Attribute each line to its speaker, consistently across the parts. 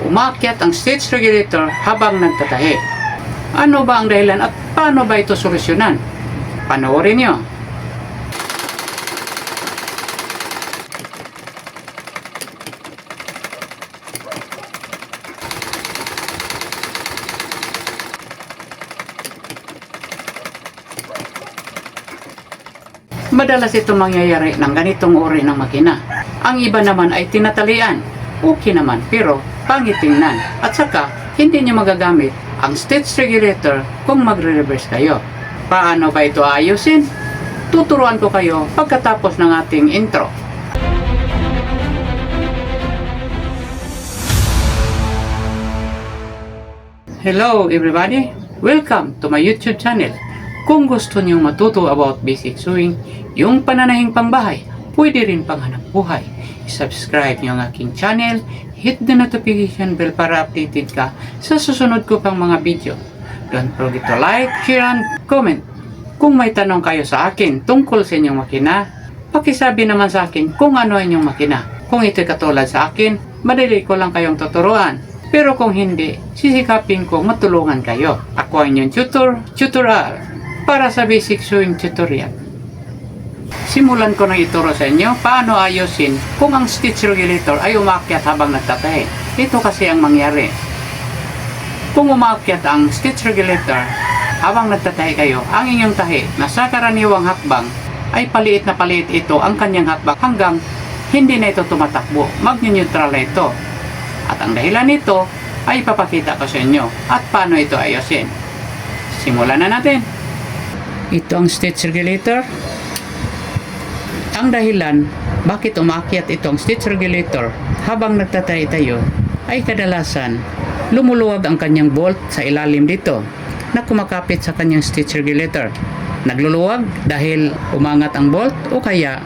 Speaker 1: umakyat ang stage regulator habang nagtatahi. Ano ba ang dahilan at paano ba ito solusyonan? Panoorin nyo. Madalas ito mangyayari ng ganitong uri ng makina. Ang iba naman ay tinatalian. Okay naman, pero pangit tingnan. At saka, hindi nyo magagamit ang stage regulator kung magre-reverse kayo. Paano ba ito ayusin? Tuturuan ko kayo pagkatapos ng ating intro. Hello everybody! Welcome to my YouTube channel. Kung gusto niyo matuto about basic sewing, yung pananahing pangbahay, pwede rin panghanap buhay, subscribe niyo ang aking channel, hit the notification bell para updated ka sa susunod ko pang mga video. Don't forget to like, share, and comment. Kung may tanong kayo sa akin tungkol sa inyong makina, pakisabi naman sa akin kung ano inyong makina. Kung ito'y katulad sa akin, madali ko lang kayong tuturuan. Pero kung hindi, sisikapin ko matulungan kayo. Ako ang inyong tutorial para sa basic sewing tutorial. Simulan ko na ituro sa inyo paano ayusin kung ang stitch regulator ay umakyat habang nagtatahi. Ito kasi ang mangyari. Kung umakyat ang stitch regulator habang nagtatahi kayo, ang inyong tahi na sa karaniwang hakbang ay paliit na paliit ito ang kanyang hakbang hanggang hindi na ito tumatakbo. Mag-neutral na ito. At ang dahilan nito ay ipapakita ko sa inyo at paano ito ayusin. Simulan na natin. Ito ang stitch regulator. Ang dahilan bakit umakyat itong stitch regulator habang nagtatahi tayo ay kadalasan lumuluwag ang kanyang bolt sa ilalim dito na kumakapit sa kanyang stitch regulator. Nagluluwag dahil umangat ang bolt o kaya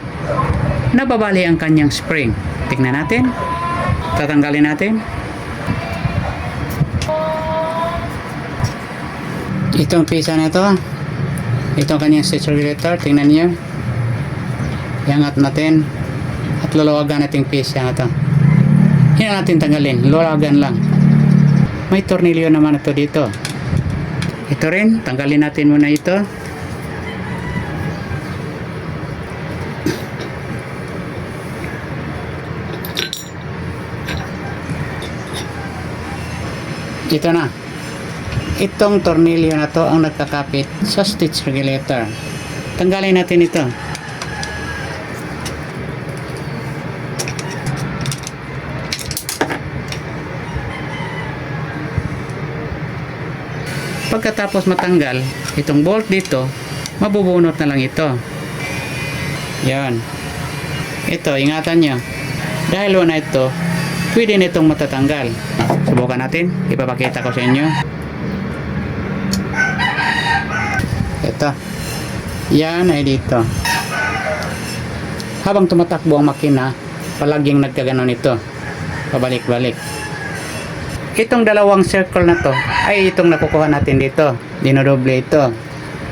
Speaker 1: nababali ang kanyang spring. Tingnan natin. Tatanggalin natin. Itong pisa na ito. Ito ang kanyang stitch regulator. Tingnan niyo. Iangat natin. At luluwagan natin pisa na ito. Hindi natin tanggalin. Luluwagan lang. May tornilyo naman ito dito. Ito rin. Tanggalin natin muna ito. Ito na. Itong tornilyo na to ang nagkakapit sa stitch regulator. Tanggalin natin ito. Pagkatapos matanggal itong bolt dito, mabubunot na lang ito. Yan. Ito, ingatan nyo. Dahil wala ito, pwede na itong matatanggal. Subukan natin. Ipapakita ko sa inyo. Ito. Yan ay dito. Habang tumatakbo ang makina, palaging nagkaganon ito. Pabalik-balik. Itong dalawang circle na to ay itong nakukuha natin dito. Dinodoble ito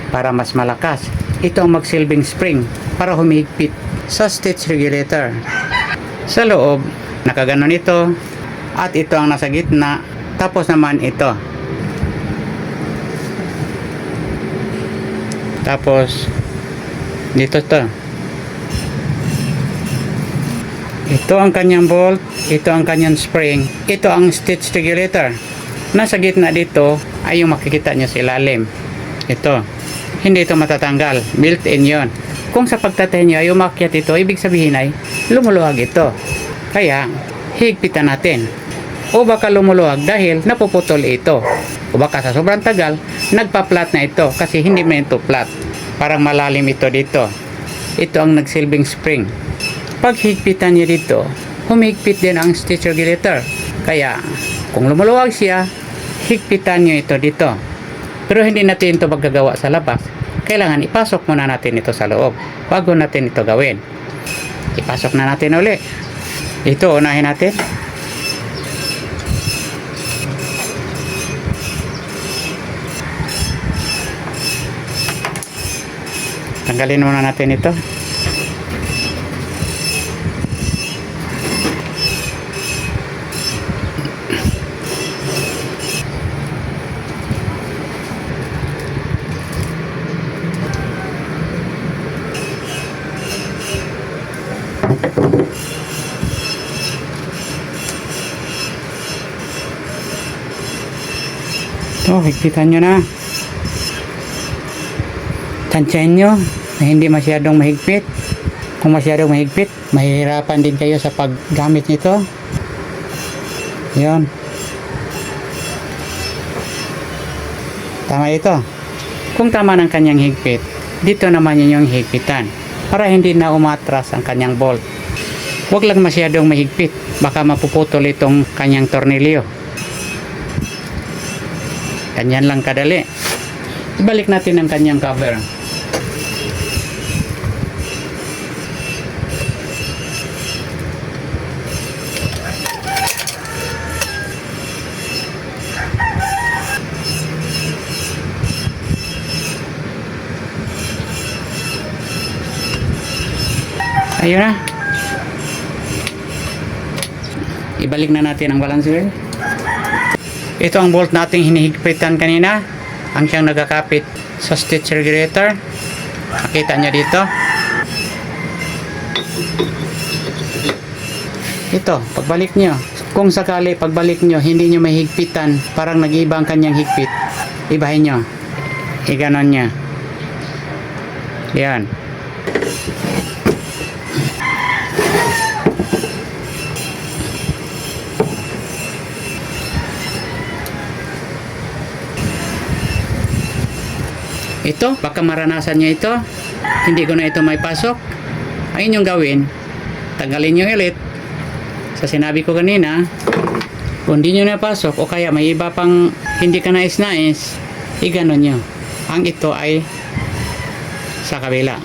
Speaker 1: para mas malakas. Ito ang magsilbing spring para humigpit sa stitch regulator. Sa loob, nakaganon ito. At ito ang nasa gitna. Tapos naman ito. Tapos dito to. Ito ang kanyang bolt. Ito ang kanyang spring. Ito ang stitch regulator. Nasa gitna dito ay yung makikita nyo sa ilalim. Ito. Hindi ito matatanggal. Built-in yon. Kung sa pagtatahi nyo ay umakyat ito, ibig sabihin ay lumuluwag ito. Kaya higpitan natin. O baka lumuluwag dahil napuputol ito. O baka sa sobrang tagal, nagpa-flat na ito kasi hindi man ito flat. Parang malalim ito dito. Ito ang nagsilbing spring. Pag higpitan niya dito, humigpit din ang stitch regulator. Kaya, kung lumuluwag siya, higpitan niyo ito dito. Pero hindi natin ito magagawa sa labas. Kailangan ipasok muna natin ito sa loob bago natin ito gawin. Ipasok na natin uli. Ito, unahin natin. Tanggalin muna natin ito. Ito, higpitan nyo na. Tansyahin nyo na hindi masyadong mahigpit. Kung masyadong mahigpit, mahihirapan din kayo sa paggamit nito. Yun. Tama ito. Kung tama ng kanyang higpit, dito naman yun yung higpitan. Para hindi na umatras ang kanyang bolt. Huwag lang masyadong mahigpit. Baka mapuputol itong kanyang tornilyo. Ganyan lang kadali. Ibalik natin ang kanyang cover. Ayun na. Ibalik na natin ang balance wheel. Ito ang bolt nating hinihigpitan kanina. Ang siyang nagkakapit sa stitch regulator. Makita nyo dito. Ito, pagbalik nyo. Kung sakali pagbalik nyo, hindi nyo may higpitan, parang nag-iba ang kanyang higpit. Ibahin nyo. Iganon nyo. Yan. Ito, baka maranasan nyo ito. Hindi ko na ito may pasok. Ang inyong gawin, tanggalin nyo ulit. Sa sinabi ko kanina, kung hindi nyo napasok o kaya may iba pang hindi ka nais-nais, iganon nyo. Ang ito ay sa kabila.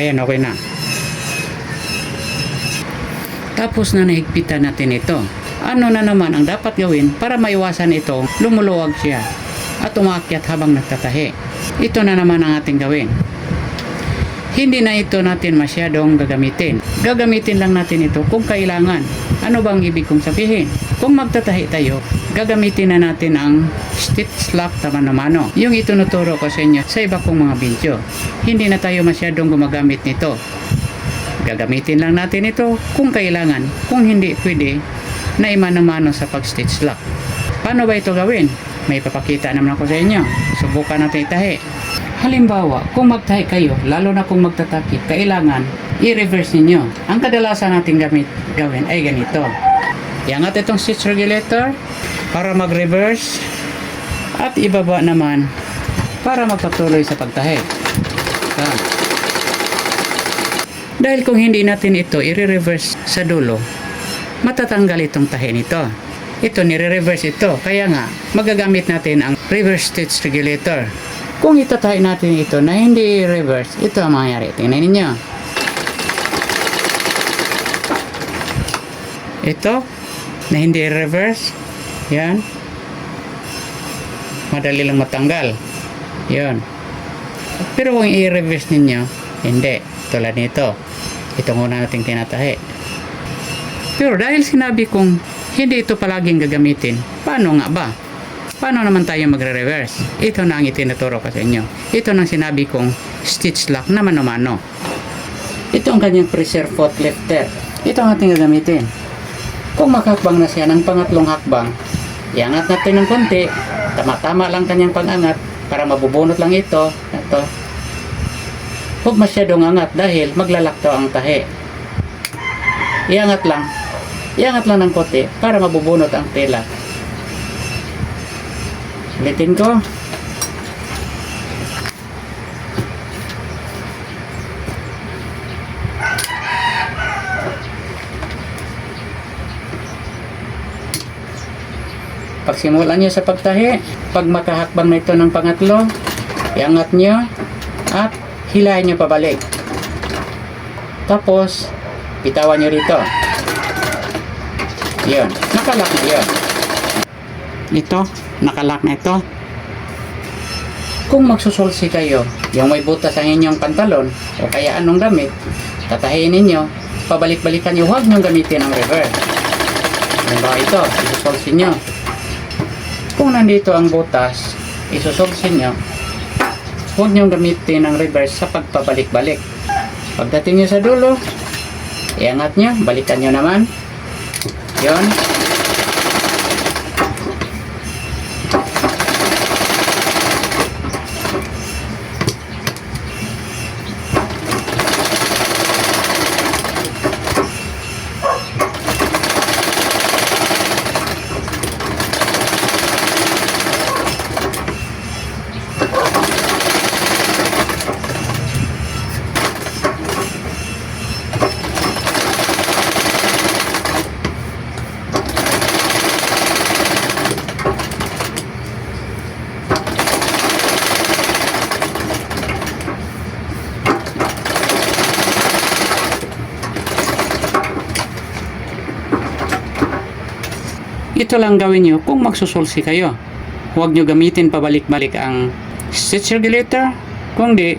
Speaker 1: Ayan, okay na. Tapos na nahigpitan natin ito. Ano na naman ang dapat gawin para maiwasan ito, lumuluwag siya at umakyat habang nagtatahi. Ito na naman ang ating gawin. Hindi na ito natin masyadong gagamitin. Gagamitin lang natin ito kung kailangan. Ano bang ibig kong sabihin? Kung magtatahi tayo, gagamitin na natin ang stitch lock mano-mano. Yung itunuturo ko sa inyo sa iba kong mga video. Hindi na tayo masyadong gumagamit nito. Gagamitin lang natin ito kung kailangan. Kung hindi, pwede na imano-mano sa pag-stitch lock. Paano ba ito gawin? May papakita naman ako sa inyo. Subukan natin itahi. Halimbawa, kung magtahi kayo, lalo na kung magtatakip, kailangan i-reverse ninyo. Ang kadalasan nating gawin ay ganito. Iangat itong stitch regulator para mag-reverse at ibaba naman para magpatuloy sa pagtahi. Dahil kung hindi natin ito i-reverse sa dulo, matatanggal itong tahi nito. Ito, nire-reverse ito. Kaya nga, magagamit natin ang reverse stitch regulator. Kung itatahi natin ito na hindi reverse, ito ang mangyayari. Tingnan ninyo. Ito, na hindi reverse. Yan. Madali lang matanggal. Yan. Pero kung i-reverse ninyo, hindi. Tulad nito. Ito muna natin tinatahi. Pero dahil sinabi kong hindi ito palaging gagamitin, paano nga ba? Paano naman tayo magre-reverse? Ito na ang itinuturo ko sa inyo. Ito nang sinabi kong stitch lock na mano-mano. Ito ang kanyang pressure foot lifter. Ito ang ating gagamitin. Kung makakbang na siya ng pangatlong hakbang, iangat natin ng konti. Tama-tama lang kanyang pag-angat para mabubunot lang ito. Ito. Huwag masyadong angat dahil maglalakto ang tahi. Iangat lang. Iangat lang ng konti para mabubunot ang tela. Ulitin ko. Pagsimulan nyo sa pagtahi, pag makahakbang na ito ng pangatlo, iangat nyo at hilahin nyo pabalik. Tapos, bitawan nyo rito. Yun, nakalak na yun. Ito, nakalak na ito. Kung magsusulsi kayo, yung may butas ang inyong pantalon o kaya anong damit, tatahiin ninyo, pabalik-balikan nyo, huwag nyo gamitin ang reverse. Halimbawa ito, isusulsi nyo. Kung nandito ang butas, isusulsi nyo, huwag niyong gamitin ang reverse sa pagpabalik-balik. Pagdating niyo sa dulo, iangat niyo, balikan niyo naman. Yon. Ito lang gawin nyo kung magsusulsi kayo. Huwag nyo gamitin pabalik-balik ang stitch regulator. Kung di,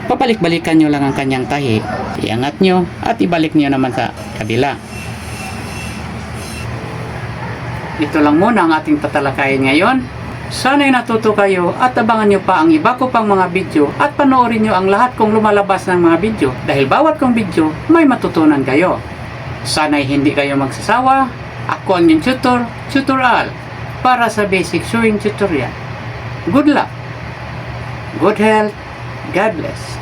Speaker 1: pabalik-balikan nyo lang ang kanyang tahi. Iangat nyo at ibalik nyo naman sa kabila. Ito lang muna ang ating tatalakayin ngayon. Sana'y natuto kayo at abangan nyo pa ang iba ko pang mga video at panoorin nyo ang lahat kong lumalabas ng mga video dahil bawat kong video may matutunan kayo. Sana'y hindi kayo magsasawa. Ako ang yung tutorial para sa basic sewing tutorial. Good luck, good health, God bless.